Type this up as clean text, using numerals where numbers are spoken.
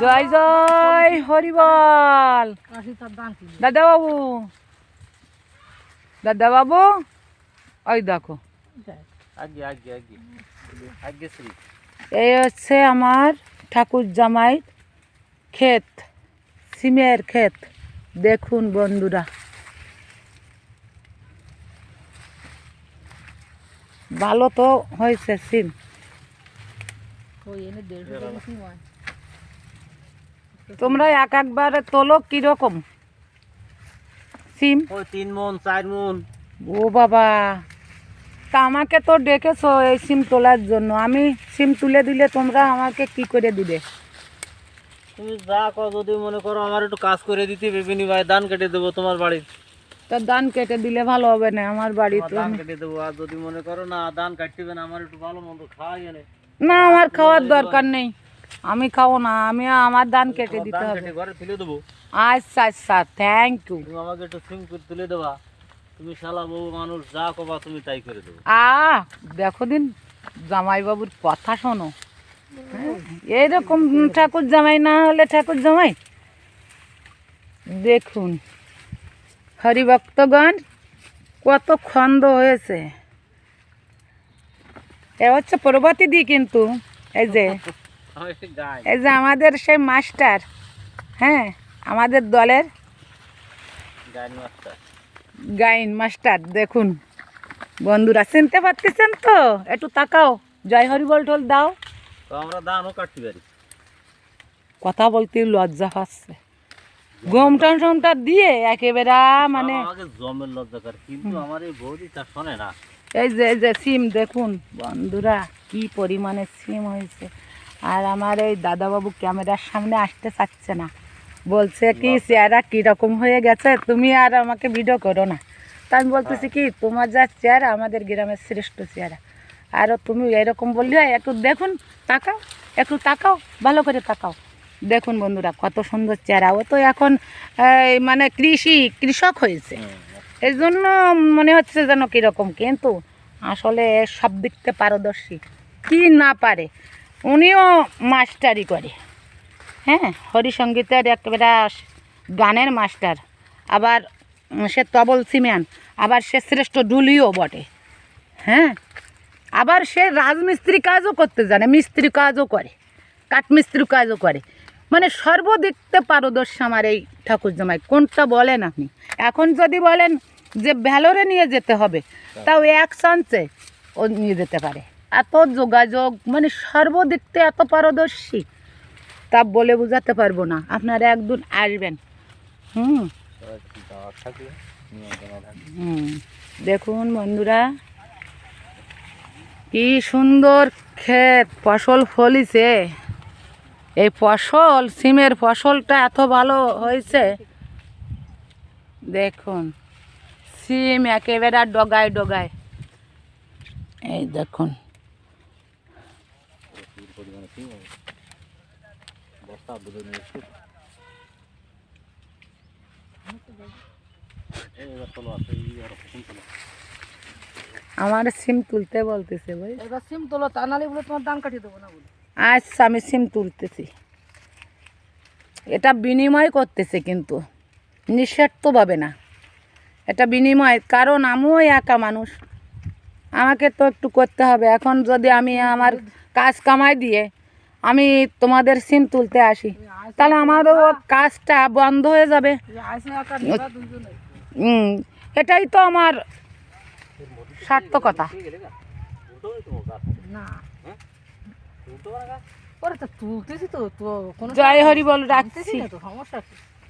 জয় জয় হরিবল। দাদা বাবু, দাদা বাবু, ওই দেখো এই হচ্ছে আমার ঠাকুর জামাই ক্ষেত, সিমের ক্ষেত। দেখুন বন্ধুরা, ভালো তো হয়েছে সিম। তোমরা এক একবারে তোলো কিরকম সিম? 3 মণ 4 মণ। ও বাবা, তা আমাকে তো ডেকেছো এই সিম তোলার জন্য, আমি সিম তুলে দিলে তোমরা আমাকে কি করে দিবে? তুমি যা কর, যদি মনে করো আমার একটু কাজ করে দিতে বেবিনি ভাই, ধান কেটে দেবো তোমার বাড়ি। তা ধান কেটে দিলে ভালো হবে না? আমার বাড়ি তো ধান কেটে দেবো। আর যদি মনে করো না ধান কাটতে না, আমার একটু ভালো মন্দ খাওয়াই এনে। না, আমার খাওয়ার দরকার নেই, আমি খাবো না, আমি আমার ধান কেটে দিতে ধান হবে। কেটে ঘরে তুলে দেবো। আচ্ছা আচ্ছা, থ্যাংক ইউ। তুমি আমাকে একটু সিম করে তুলে দেবা। তুমি শালা বউ মানুষ, যা কবা তুমি তাই করে দেবো। দেখো দিন জামাইবাবুর কথা শোনো। হ্যাঁ, এইরকম ঠাকুর জামাই না হলে ঠাকুর জামাই। দেখুন হরিভক্তগণ কত খন্দ হয়েছে। এ হচ্ছে প্রভাতী দি, কিন্তু এই যে এই যে আমাদের সেই মাস্টার, হ্যাঁ আমাদের দলের গাইন মাস্টার। দেখুন বন্ধুরা, চিনতে পারতেছেন তো? একটু তাকাও, জয় হরিবল ঢোল দাও। তো আমরা ধানও কাটতে পারি। কথা বলতে লজ্জা পাচ্ছে, গমটা টমটা দিয়ে একেবারে মানে আমাকে জমের লজ্জা করে, কিন্তু আমার এই বৌদি তা শোনে না। এই যে সিম দেখুন বন্ধুরা, কি পরিমাণে সিম হয়েছে। আর আমার এই দাদাবাবু ক্যামেরার সামনে আসতে চাচ্ছে না, বলছে কি চেহারা কীরকম হয়ে গেছে, তুমি আর আমাকে ভিডিও করো না। তা আমি বলতেছি কি, তোমার যা চেহারা আমাদের গ্রামের শ্রেষ্ঠ চেহারা, আর তুমি এরকম বললি হয়? একটু দেখুন, তাকাও, একটু তাকাও, ভালো করে তাকাও। দেখুন বন্ধুরা কত সুন্দর চেহারা। ও তো এখন মানে কৃষক হয়েছে, এই জন্য মনে হচ্ছে যেন কীরকম, কিন্তু আসলে সব দিক থেকে পারদর্শী। কি না পারে, উনিও মাস্টারি করে। হ্যাঁ, হরিসঙ্গীতের একেবারে গানের মাস্টার, আবার সে তবল সিম্যান, আবার সে শ্রেষ্ঠ ডুলিও বটে। হ্যাঁ, আবার সে রাজমিস্ত্রি কাজও করতে জানে, মিস্ত্রি কাজও করে, কাঠমিস্ত্রি কাজও করে, মানে সর্বদিকতে পারদর্শী আমার এই ঠাকুর জামাই। কোনটা বলেন আপনি? এখন যদি বলেন যে ভ্যালোরে নিয়ে যেতে হবে, তাও এক চান্সে ও নিয়ে যেতে পারে। এত যোগাযোগ, মানে সর্বদিকতে এত পারদর্শী, তা বলে বোঝাতে পারবো না। আপনারা একদিন আসবেন। দেখুন বন্ধুরা, কি সুন্দর ক্ষেত, ফসল ফলিছে। এই ফসল, সিমের ফসলটা এত ভালো হয়েছে। দেখুন সিম একেবারে ডগায় ডগায়, এই দেখুন। আমার সিম তুলতে বলতেছে ভাই, এবার সিম তোলো, তা নাহলে বলে তোমার দাম কাটিয়ে দেবো না বলে। আচ্ছা আমি সিম তুলতেছি। এটা বিনিময় করতেছে, কিন্তু নিঃস্বার্থভাবে না, এটা বিনিময়। কারণ আমিও একা মানুষ, আমাকে তো একটু করতে হবে। এখন যদি আমি আমার কাজ কামাই দিয়ে আমি তোমাদের সিম তুলতে আসি, তাহলে আমারও কাজটা বন্ধ হয়ে যাবে। এটাই তো আমার সার্থকতা। না ওরে তো তুলতেছি তো, তো কোনো জয় হরি বল, রাখছি। তো সমস্যা কি?